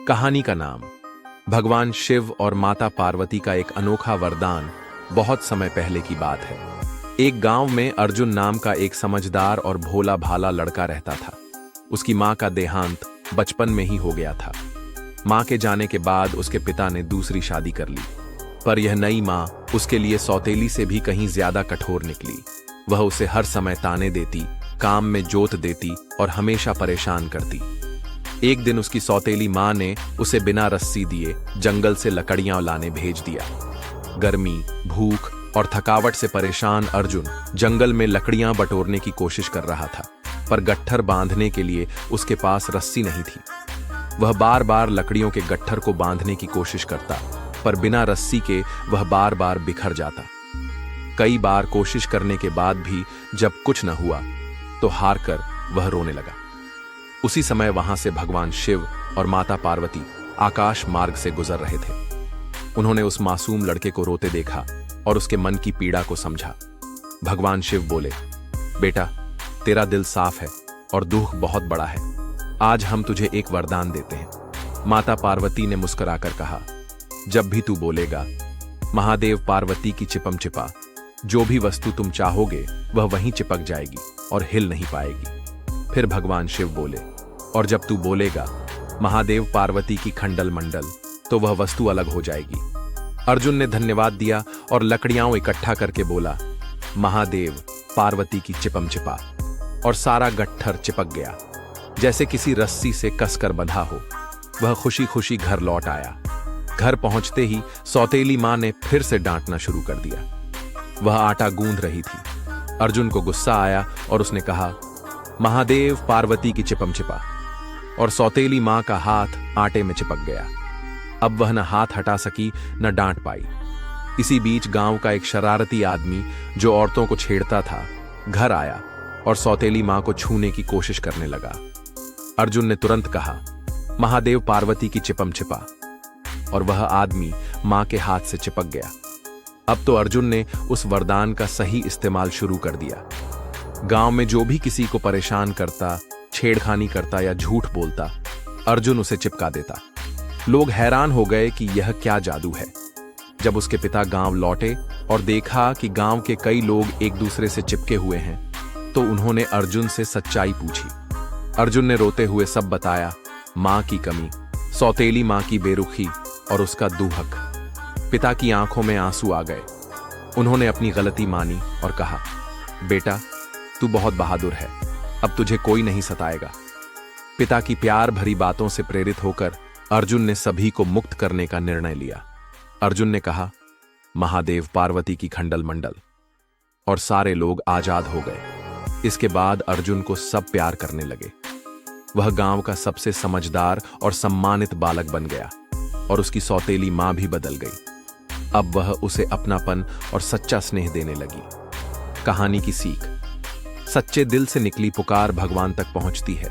कहानी का नाम भगवान शिव और माता पार्वती का एक अनोखा वरदान। बहुत समय पहले की बात है। एक गांव में अर्जुन नाम का एक समझदार और भोला भाला लड़का रहता था। उसकी मां का देहांत बचपन में ही हो गया था। मां के जाने के बाद उसके पिता ने दूसरी शादी कर ली, पर यह नई मां उसके लिए सौतेली से भी कहीं ज्यादा कठोर निकली। वह उसे हर समय ताने देती, काम में जोत देती और हमेशा परेशान करती। एक दिन उसकी सौतेली मां ने उसे बिना रस्सी दिए जंगल से लकड़ियां लाने भेज दिया। गर्मी, भूख और थकावट से परेशान अर्जुन जंगल में लकड़ियां बटोरने की कोशिश कर रहा था, पर गट्ठर बांधने के लिए उसके पास रस्सी नहीं थी। वह बार बार लकड़ियों के गट्ठर को बांधने की कोशिश करता, पर बिना रस्सी के वह बार बार बिखर जाता। कई बार कोशिश करने के बाद भी जब कुछ न हुआ तो हार कर वह रोने लगा। उसी समय वहां से भगवान शिव और माता पार्वती आकाश मार्ग से गुजर रहे थे। उन्होंने उस मासूम लड़के को रोते देखा और उसके मन की पीड़ा को समझा। भगवान शिव बोले, बेटा, तेरा दिल साफ है और दुख बहुत बड़ा है। आज हम तुझे एक वरदान देते हैं। माता पार्वती ने मुस्कुराकर कहा, जब भी तू बोलेगा महादेव पार्वती की चिपम चिपा, जो भी वस्तु तुम चाहोगे वह वहीं चिपक जाएगी और हिल नहीं पाएगी। फिर भगवान शिव बोले, और जब तू बोलेगा महादेव पार्वती की खंडल मंडल, तो वह वस्तु अलग हो जाएगी। अर्जुन ने धन्यवाद दिया और लकड़ियां इकट्ठा करके बोला, महादेव पार्वती की चिपम चिपा, और सारा गट्ठर चिपक गया, जैसे किसी रस्सी से कसकर बंधा हो। वह खुशी खुशी घर लौट आया। घर पहुंचते ही सौतेली मां ने फिर से डांटना शुरू कर दिया। वह आटा गूंथ रही थी। अर्जुन को गुस्सा आया और उसने कहा, महादेव पार्वती की चिपम चिपा, और सौतेली मां का हाथ आटे में चिपक गया। अब वह न हाथ हटा सकी न डांट पाई। इसी बीच गांव का एक शरारती आदमी जो औरतों को छेड़ता था घर आया और सौतेली मां को छूने की कोशिश करने लगा। अर्जुन ने तुरंत कहा, महादेव पार्वती की चिपम चिपा, और वह आदमी मां के हाथ से चिपक गया। अब तो अर्जुन ने उस वरदान का सही इस्तेमाल शुरू कर दिया। गांव में जो भी किसी को परेशान करता, छेड़खानी करता या झूठ बोलता, अर्जुन उसे चिपका देता। लोग हैरान हो गए कि यह क्या जादू है। जब उसके पिता गांव लौटे और देखा कि गांव के कई लोग एक दूसरे से चिपके हुए हैं, तो उन्होंने अर्जुन से सच्चाई पूछी। अर्जुन ने रोते हुए सब बताया, मां की कमी, सौतेली मां की बेरुखी और उसका दूहक। पिता की आंखों में आंसू आ गए। उन्होंने अपनी गलती मानी और कहा, बेटा, तू बहुत बहादुर है, अब तुझे कोई नहीं सताएगा। पिता की प्यार भरी बातों से प्रेरित होकर अर्जुन ने सभी को मुक्त करने का निर्णय लिया। अर्जुन ने कहा, महादेव पार्वती की खंडल मंडल, और सारे लोग आजाद हो गए। इसके बाद अर्जुन को सब प्यार करने लगे। वह गांव का सबसे समझदार और सम्मानित बालक बन गया और उसकी सौतेली मां भी बदल गई। अब वह उसे अपनापन और सच्चा स्नेह देने लगी। कहानी की सीख, सच्चे दिल से निकली पुकार भगवान तक पहुंचती है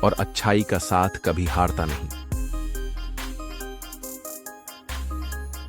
और अच्छाई का साथ कभी हारता नहीं।